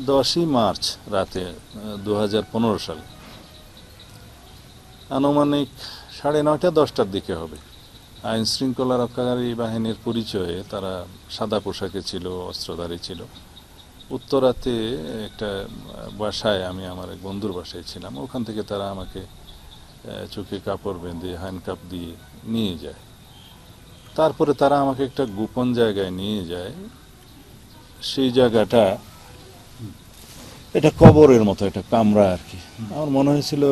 10ই March রাতে 2015 সালে আনুমানিক 9:30 10টার দিকে হবে। আইন শৃঙ্খলা রক্ষাকারী বাহিনীর পরিচয়ে তারা সাদা পোশাকে ছিল, অস্ত্রধারী ছিল। উত্তরাতে একটা বাসায়, আমি আমার এক বন্ধুর বাসায় ছিলাম, ওখান থেকে তারা আমাকে চোখে কাপড় বেঁধে হ্যান্ডকাপ দিয়ে নিয়ে যায়। তারপরে তারা আমাকে একটা গোপন জায়গায় নিয়ে যায়। সেই জায়গাটা এটা কবরের মতো একটা কামরা আর কি। আমার মনে হয়েছিল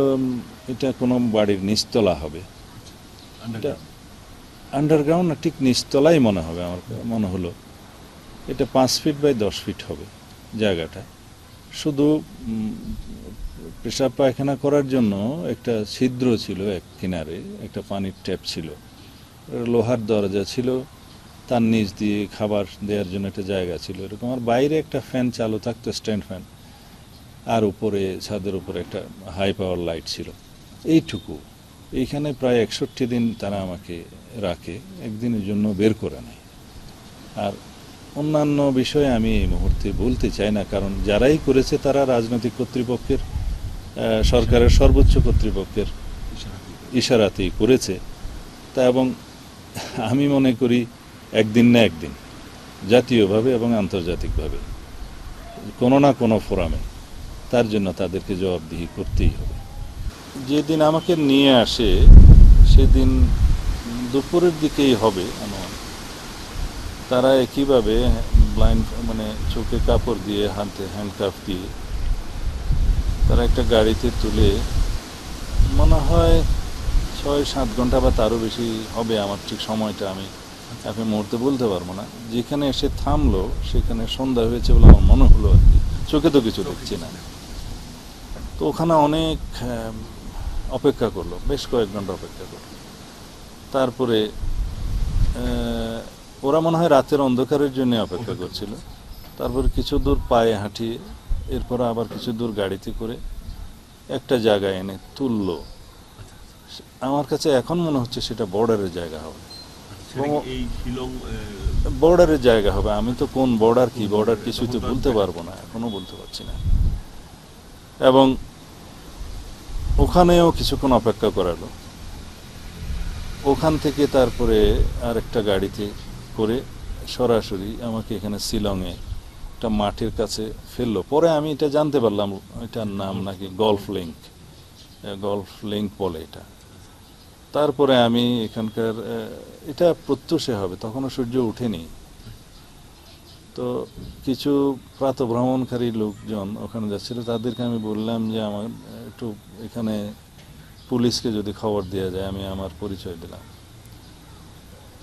এটা কোনো বাড়ির নিচতলা হবে। আন্ডারগ্রাউন্ড না, ঠিক নিচতলাই মনে হবে। আমার মনে হলো এটা 5 ফিট বাই 10 ফিট হবে জায়গাটা। শুধু পেশাব পায়খানা করার জন্য একটা ছিদ্র ছিল এক কিনারে, একটা পানির ট্যাপ ছিল, লোহার দরজা ছিল, তার নিচ দিয়ে খাবার দেওয়ার জন্য একটা জায়গা ছিল এরকম। আর বাইরে একটা ফ্যান চালু থাকতো, স্ট্যান্ড ফ্যান, আর উপরে ছাদের উপরে একটা হাই পাওয়ার লাইট ছিল। এইটুকু। এইখানে প্রায় 61 দিন তারা আমাকে রাখে, একদিনের জন্য বের করে নেয়। আর অন্যান্য বিষয়ে আমি এই মুহূর্তে বলতে চাই না, কারণ যারাই করেছে তারা রাজনৈতিক কর্তৃপক্ষের, সরকারের সর্বোচ্চ কর্তৃপক্ষের ইশারাতেই করেছে। তা এবং আমি মনে করি একদিন না একদিন জাতীয়ভাবে এবং আন্তর্জাতিকভাবে কোনো না কোনো ফোরামে তার জন্য তাদেরকে জবাবদিহি করতেই হবে। যেদিন আমাকে নিয়ে আসে সেদিন দুপুরের দিকেই হবে অনুমান। তারা একইভাবে ব্লাইন্ড, মানে চোখে কাপড় দিয়ে, হাতে হ্যান্ডকাফ দিয়ে তারা একটা গাড়িতে তুলে, মনে হয় 6-7 ঘন্টা বা তারও বেশি হবে, আমার ঠিক সময়টা আমি এখন মুহূর্তে বলতে পারবো না। যেখানে এসে থামলো সেখানে সন্ধ্যা হয়েছে বলে আমার মনে হলো আর কি, চোখে তো কিছু দেখছি না। তো ওখানে অনেক অপেক্ষা করলো, বেশ কয়েক ঘন্টা অপেক্ষা করলো। তারপরে ওরা মনে হয় রাতের অন্ধকারের জন্য অপেক্ষা করছিল। তারপর কিছু দূর পায়ে হাঁটিয়ে, এরপর আবার কিছু দূর গাড়িতে করে একটা জায়গায় এনে তুললো। আমার কাছে এখন মনে হচ্ছে সেটা বর্ডারের জায়গা হবে, বর্ডারের জায়গা হবে। আমি তো কোন বর্ডার, কি বর্ডার কিছুই তো বলতে পারবো না, এখনো বলতে পারছি না। এবং ওখানেও কিছুক্ষণ অপেক্ষা করালো। ওখান থেকে তারপরে আর একটা গাড়িতে করে সরাসরি আমাকে এখানে শিলংয়ে একটা মাঠের কাছে ফেললো। পরে আমি এটা জানতে পারলাম এটার নাম নাকি গলফ লিঙ্ক বলে এটা। তারপরে আমি এখানকার, এটা প্রত্যুষে হবে, তখনও সূর্য ওঠেনি। তো কিছু প্রাতঃভ্রমণকারী লোকজন ওখানে যাচ্ছিল, তাদেরকে আমি বললাম যে আমার একটু এখানে পুলিশকে যদি খবর দেওয়া যায়। আমি আমার পরিচয় দিলাম।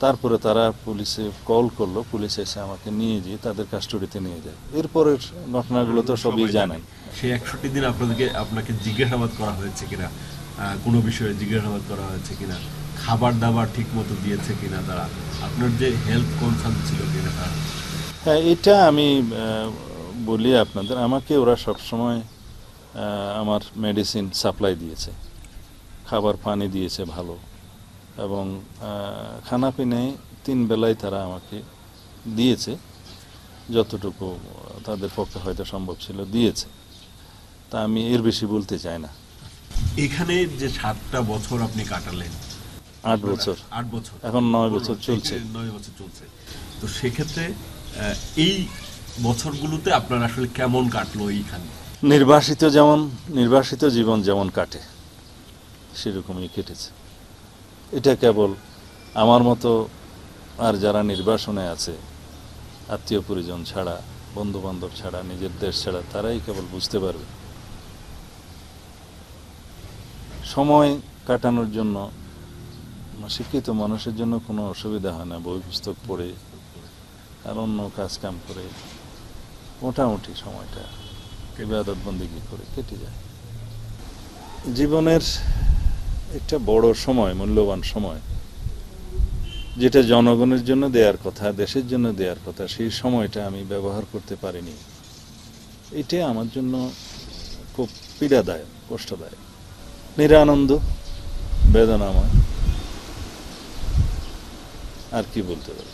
তারপরে তারা পুলিশে কল করলো, পুলিশ এসে আমাকে নিয়ে গিয়ে তাদের কাস্টডিতে নিয়ে যায়। এরপরের ঘটনাগুলো তো সবই জানেন। সেই 61 দিন আপনাকে জিজ্ঞাসাবাদ করা হয়েছে কিনা, কোনো বিষয়ে জিজ্ঞাসাবাদ করা হয়েছে কিনা, খাবার দাবার ঠিক মতো দিয়েছে কিনা তারা, আপনার যে হেলথ কনসার্ন ছিল কিনা তারা? হ্যাঁ, এটা আমি বলি আপনাদের, আমাকে ওরা সবসময় আমার মেডিসিন সাপ্লাই দিয়েছে, খাবার পানি দিয়েছে ভালো, এবং খানা পিনায় 3 বেলায় তারা আমাকে দিয়েছে, যতটুকু তাদের পক্ষে হয়তো সম্ভব ছিল দিয়েছে। তা আমি এর বেশি বলতে চাই না। এখানে যে 7টা বছর আপনি কাটালেন, 8 বছর, এখন 9 বছর চলছে। 9 বছর চলছে। তো সেক্ষেত্রে এই বছরগুলোতে আপনার আসলে কেমন কাটলো এইখানে? নির্বাসিত জীবন যেমন কাটে সেরকমই কেটেছে। এটা কেবল আমার মতো আর যারা নির্বাসনে আছে, আত্মীয় পরিজন ছাড়া, বন্ধু বান্ধব ছাড়া, নিজের দেশ ছাড়া, তারাই কেবল বুঝতে পারবে। সময় কাটানোর জন্য শিক্ষিত মানুষের জন্য কোনো অসুবিধা হয় না, বই পুস্তক পড়ে আর অন্য কাজ কাম করে মোটামুটি সময়টা ইবাদত বন্দেগী করে কেটে যায়। জীবনের একটা বড় সময়, মূল্যবান সময়, যেটা জনগণের জন্য দেওয়ার কথা, দেশের জন্য দেওয়ার কথা, সেই সময়টা আমি ব্যবহার করতে পারিনি। এটা আমার জন্য খুব পীড়াদায়ক, কষ্টদায়ক, নিরানন্দ, বেদনাময়। আর কি বলতে পারি।